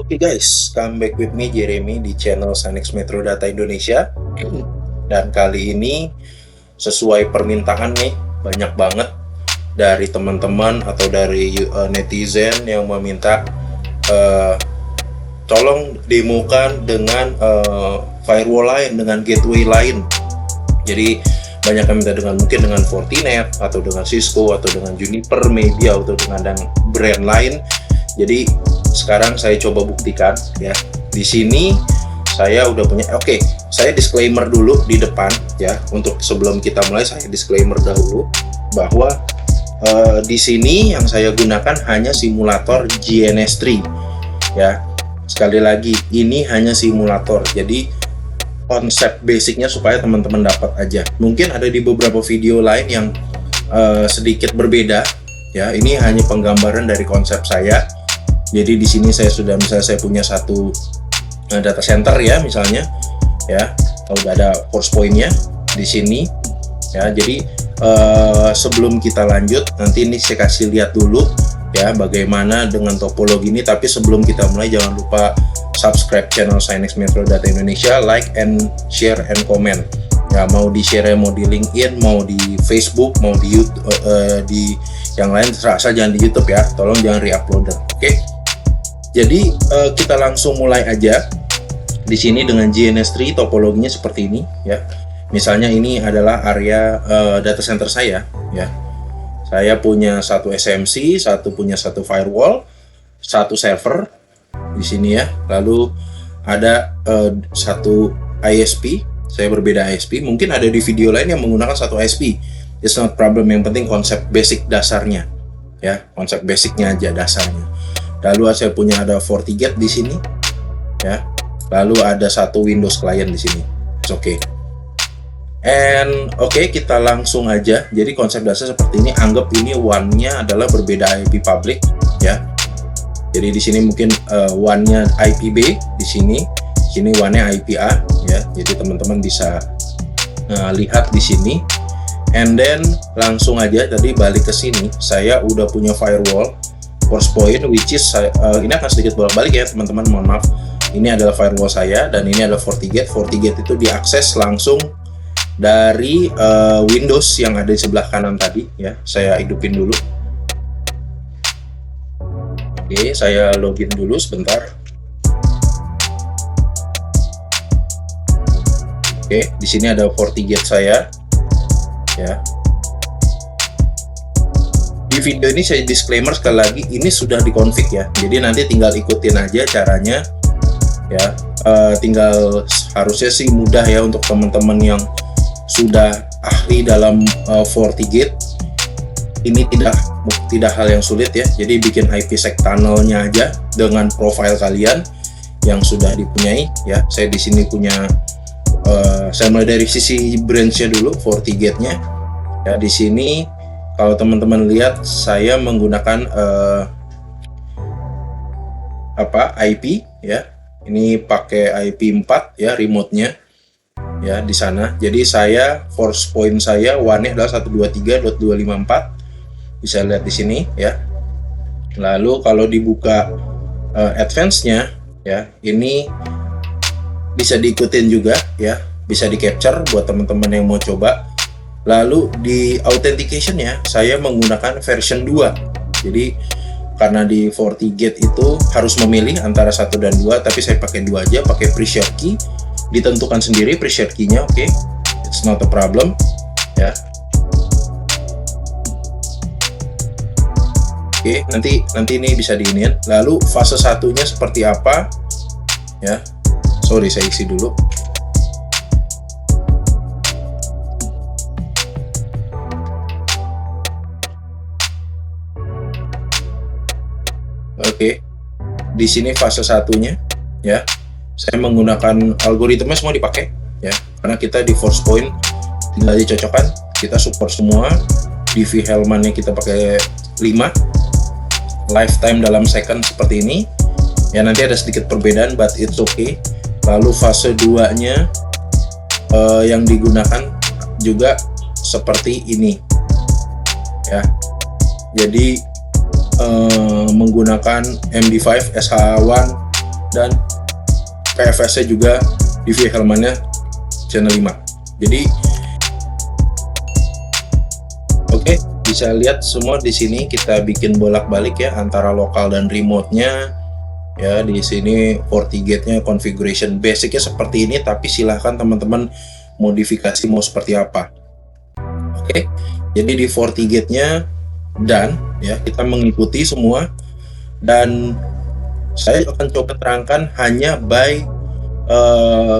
Oke guys, come back with me Jeremy di channel Sanix Metro Data Indonesia. Dan kali ini sesuai permintaan nih, banyak banget dari teman-teman atau dari netizen yang meminta tolong demokan dengan firewall lain, dengan gateway lain. Jadi banyak yang minta mungkin dengan Fortinet atau dengan Cisco atau dengan Juniper Media atau dengan brand lain. Jadi sekarang saya coba buktikan ya. Di sini saya udah punya. Oke, saya disclaimer dulu di depan ya. Untuk sebelum kita mulai, saya disclaimer dahulu bahwa di sini yang saya gunakan hanya simulator GNS3 ya. Sekali lagi, ini hanya simulator. Jadi konsep basicnya supaya teman-teman dapat aja. Mungkin ada di beberapa video lain yang sedikit berbeda ya. Ini hanya penggambaran dari konsep saya. Jadi di sini saya sudah, misalnya saya punya satu data center ya, misalnya ya, kalau udah ada force point-nya di sini ya. Jadi sebelum kita lanjut, nanti ini saya kasih lihat dulu ya bagaimana dengan topologi ini. Tapi sebelum kita mulai, jangan lupa subscribe channel Sanix Metro Data Indonesia, like and share and comment ya. Mau di share, mau di LinkedIn, mau di Facebook, mau di YouTube, di yang lain terasa, jangan di YouTube ya, tolong jangan re-uploader. Oke. Jadi kita langsung mulai aja. Di sini dengan GNS3 topologinya seperti ini ya. Misalnya ini adalah area data center saya ya. Saya punya satu SMC, punya satu firewall, satu server di sini ya. Lalu ada satu ISP. Saya berbeda ISP. Mungkin ada di video lain yang menggunakan satu ISP. It's not problem. Yang penting konsep basic dasarnya ya. Konsep basicnya aja, dasarnya. Lalu saya punya ada FortiGate di sini ya. Lalu ada satu Windows client di sini. Oke. Oke, kita langsung aja. Jadi konsep dasar seperti ini. Anggap ini WAN-nya adalah berbeda IP public ya. Jadi di sini mungkin WAN-nya IP B, di sini WAN-nya IP A ya. Jadi teman-teman bisa lihat di sini. And then langsung aja, tadi balik ke sini, saya udah punya firewall force point, which is ini akan sedikit bolak-balik ya teman-teman, mohon maaf. Ini adalah firewall saya dan ini adalah FortiGate. FortiGate itu diakses langsung dari Windows yang ada di sebelah kanan tadi ya. Saya hidupin dulu. Oke, saya login dulu sebentar. Oke, di sini ada FortiGate saya ya. Di video ini saya disclaimer sekali lagi, ini sudah dikonfig ya. Jadi nanti tinggal ikutin aja caranya ya. Tinggal harusnya sih mudah ya untuk teman-teman yang sudah ahli dalam FortiGate. Ini tidak hal yang sulit ya. Jadi bikin IPsec tunnelnya aja dengan profile kalian yang sudah dipunyai ya. Saya di sini punya saya mulai dari sisi branch-nya dulu, FortiGate-nya ya. Di sini kalau teman-teman lihat, saya menggunakan IP ya. Ini pakai IP 4 ya, remote-nya ya di sana. Jadi saya force point saya WAN-nya adalah 123.254. Bisa lihat di sini ya. Lalu kalau dibuka advance-nya ya, ini bisa diikutin juga ya, bisa di capture buat teman-teman yang mau coba. Lalu di authentication ya, saya menggunakan version 2. Jadi karena di FortiGate itu harus memilih antara 1 dan 2, tapi saya pakai 2 aja, pakai pre-share key. Ditentukan sendiri pre-share key-nya, oke. It's not a problem ya. Oke, nanti ini bisa diinin. Lalu fase satunya seperti apa ya. Sorry, saya isi dulu. Oke, di sini fase satunya ya. Saya menggunakan algoritma semua dipakai ya, karena kita di force point tinggal dicocokkan, kita support semua. DV Hellman-nya kita pakai 5, lifetime dalam second seperti ini ya. Nanti ada sedikit perbedaan, but it's okay. Lalu fase 2-nya yang digunakan juga seperti ini ya. Jadi menggunakan MD5 SH1 dan PFS-nya juga DV Hellman-nya channel 5. Jadi oke, bisa lihat semua di sini kita bikin bolak-balik ya antara lokal dan remote-nya. Ya, di sini FortiGate-nya configuration basicnya seperti ini, tapi silahkan teman-teman modifikasi mau seperti apa. Oke, jadi di FortiGate-nya dan ya kita mengikuti semua, dan saya akan coba terangkan hanya by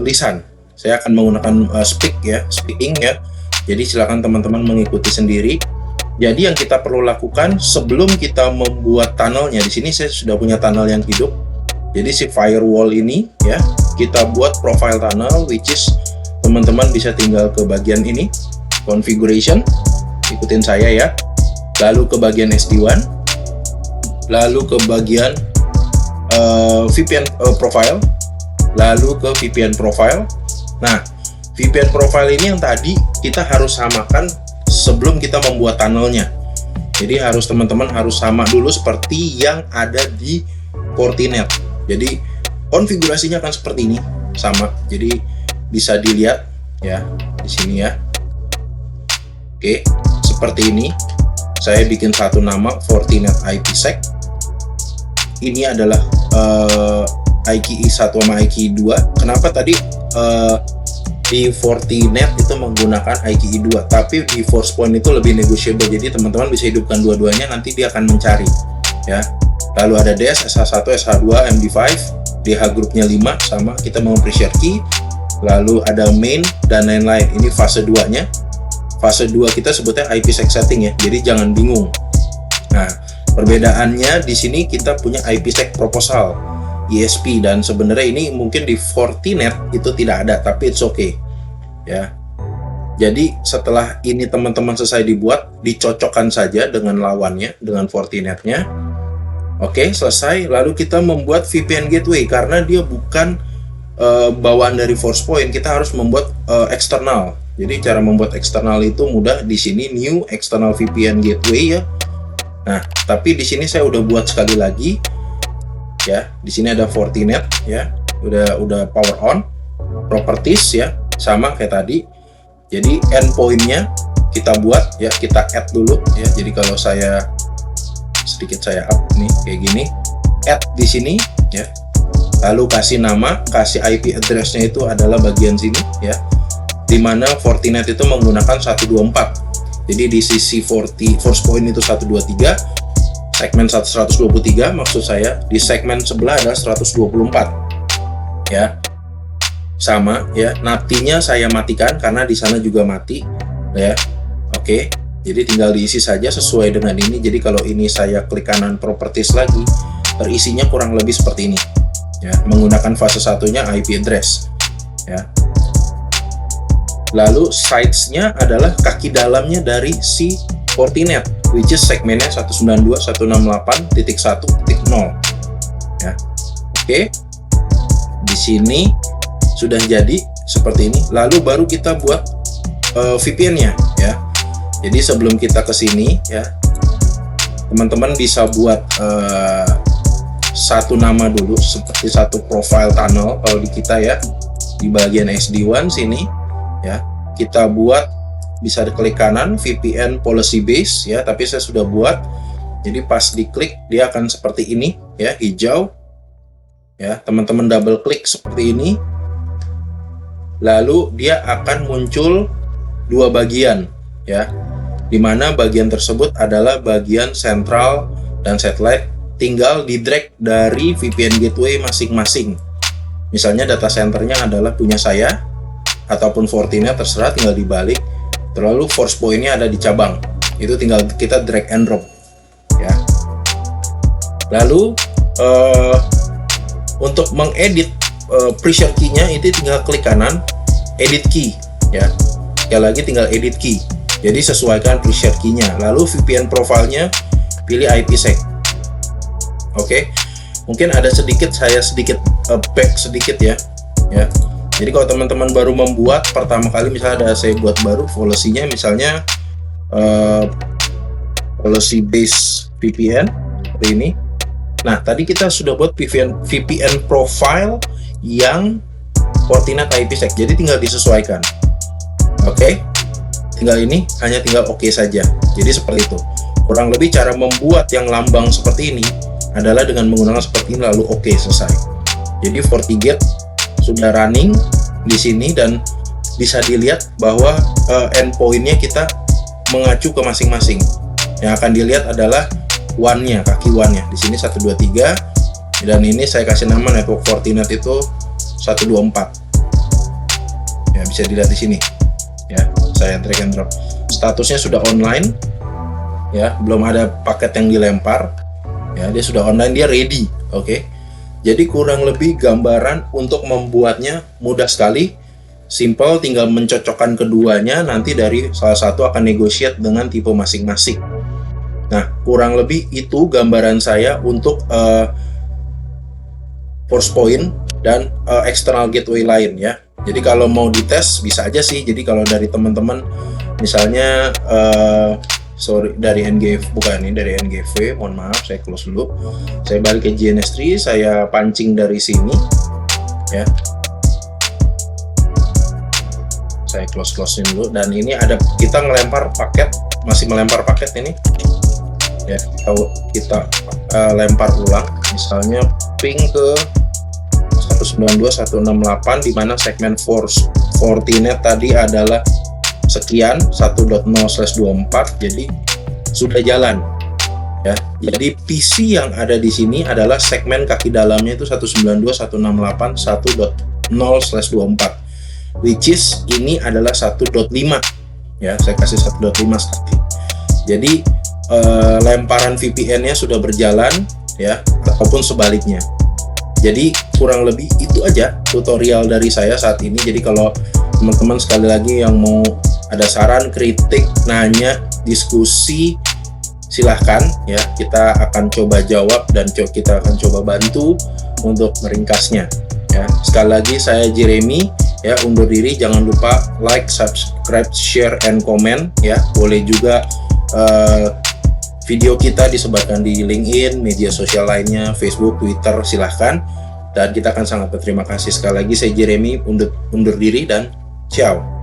lisan. Saya akan menggunakan speaking ya. Jadi silakan teman-teman mengikuti sendiri. Jadi yang kita perlu lakukan sebelum kita membuat tunnelnya, di sini saya sudah punya tunnel yang hidup. Jadi si firewall ini ya, kita buat profile tunnel, which is teman-teman bisa tinggal ke bagian ini, configuration, ikutin saya ya. Lalu ke bagian SD-WAN, lalu ke bagian VPN profile, lalu ke VPN profile. Nah, VPN profile ini yang tadi kita harus samakan sebelum kita membuat tunnelnya. Jadi teman-teman harus sama dulu seperti yang ada di Fortinet. Jadi konfigurasinya akan seperti ini, sama. Jadi bisa dilihat ya di sini ya. Oke, seperti ini. Saya bikin satu nama Fortinet IPsec. Ini adalah IKE 1 sama IKE 2. Kenapa tadi di Fortinet itu menggunakan IKE 2, tapi di Forcepoint itu lebih negotiable. Jadi teman-teman bisa hidupkan dua-duanya, nanti dia akan mencari ya. Lalu ada DS, SH1, SH2, MD5, DH grupnya 5 sama, kita mau pre-share key. Lalu ada main dan lain-lain. Ini fase 2-nya. Fase 2 kita sebutnya IPsec setting ya. Jadi jangan bingung. Nah, perbedaannya di sini kita punya IPsec proposal, ISP, dan sebenarnya ini mungkin di Fortinet itu tidak ada, tapi it's okay ya. Jadi setelah ini teman-teman selesai dibuat, dicocokkan saja dengan lawannya, dengan Fortinetnya. Oke, selesai. Lalu kita membuat VPN gateway, karena dia bukan bawaan dari Forcepoint, kita harus membuat eksternal. Jadi cara membuat eksternal itu mudah, di sini new external VPN gateway ya. Nah, tapi di sini saya udah buat sekali lagi. Ya, di sini ada Fortinet ya, udah power on, properties ya, sama kayak tadi. Jadi endpointnya kita buat ya, kita add dulu ya. Jadi kalau saya up nih kayak gini, add di sini ya, lalu kasih nama, kasih IP address-nya itu adalah bagian sini ya, dimana Fortinet itu menggunakan 124. Jadi di sisi Forcepoint itu 123, segmen 123 maksud saya, di segmen sebelah ada 124 ya, sama ya. NAT-nya saya matikan karena di sana juga mati ya. Oke, jadi tinggal diisi saja sesuai dengan ini. Jadi kalau ini saya klik kanan properties lagi, terisinya kurang lebih seperti ini ya, menggunakan fase satunya IP address ya. Lalu sites-nya adalah kaki dalamnya dari si Fortinet, which is segmennya 192.168.1.0 ya. Oke, di sini sudah jadi seperti ini. Lalu baru kita buat VPN-nya ya. Jadi sebelum kita ke sini ya, teman-teman bisa buat satu nama dulu, seperti satu profile tunnel kalau di kita ya, di bagian SD-WAN sini ya. Kita buat, bisa diklik kanan VPN policy base ya, tapi saya sudah buat. Jadi pas diklik dia akan seperti ini ya, hijau ya. Teman-teman double klik seperti ini, lalu dia akan muncul dua bagian ya, dimana bagian tersebut adalah bagian sentral dan satellite. Tinggal di drag dari VPN gateway masing-masing. Misalnya data centernya adalah punya saya ataupun Fortinet, terserah, tinggal dibalik. Terlalu Forcepoint-nya ada di cabang, itu tinggal kita drag and drop ya. Lalu untuk mengedit pre-share key-nya itu tinggal klik kanan, edit key ya. Sekali lagi tinggal edit key. Jadi sesuaikan pre-share key-nya. Lalu VPN profile-nya pilih IPsec. Oke. Mungkin ada sedikit, saya sedikit back sedikit ya. Jadi kalau teman-teman baru membuat pertama kali, misalnya ada saya buat baru policy-nya, misalnya policy base VPN seperti ini Nah, tadi kita sudah buat VPN profile yang Fortinet IPsec, jadi tinggal disesuaikan. Oke, tinggal ini hanya tinggal oke saja. Jadi seperti itu. Kurang lebih cara membuat yang lambang seperti ini adalah dengan menggunakan seperti ini lalu oke, selesai. Jadi FortiGate sudah running di sini dan bisa dilihat bahwa endpointnya kita mengacu ke masing-masing. Yang akan dilihat adalah WAN-nya, kaki WAN-nya. Di sini 123 dan ini saya kasih nama network Fortinet itu 124. Ya, bisa dilihat di sini. Ya, saya drag and drop. Statusnya sudah online. Ya, belum ada paket yang dilempar. Ya, dia sudah online, dia ready. Oke. Jadi kurang lebih gambaran untuk membuatnya mudah sekali. Simple, tinggal mencocokkan keduanya, nanti dari salah satu akan negotiate dengan tipe masing-masing. Nah, kurang lebih itu gambaran saya untuk force point dan external gateway lain ya. Jadi kalau mau dites bisa aja sih. Jadi kalau dari teman-teman misalnya dari NGV, bukan ini dari NGV, mohon maaf saya close dulu. Saya balik ke GNS3, saya pancing dari sini ya. Saya close-closein dulu dan ini ada kita ngelempar paket, masih melempar paket ini. Ya, kita lempar ulang, misalnya ping ke 192.168 di mana segmen Fortinet tadi adalah sekian 1.0/24, jadi sudah jalan ya. Jadi PC yang ada di sini adalah segmen kaki dalamnya itu 192.168 1.0/24, which is ini adalah 1.5 ya, saya kasih 1.5 static. Jadi lemparan VPN-nya sudah berjalan ya, ataupun sebaliknya. Jadi kurang lebih itu aja tutorial dari saya saat ini. Jadi kalau teman-teman sekali lagi yang mau ada saran, kritik, nanya, diskusi, silahkan ya, kita akan coba jawab dan kita akan coba bantu untuk meringkasnya ya. Sekali lagi saya Jeremy ya, undur diri. Jangan lupa like, subscribe, share, and comment ya. Boleh juga video kita disebarkan di LinkedIn, media sosial lainnya, Facebook, Twitter, silahkan. Dan kita akan sangat berterima kasih. Sekali lagi saya Jeremy undur diri dan ciao.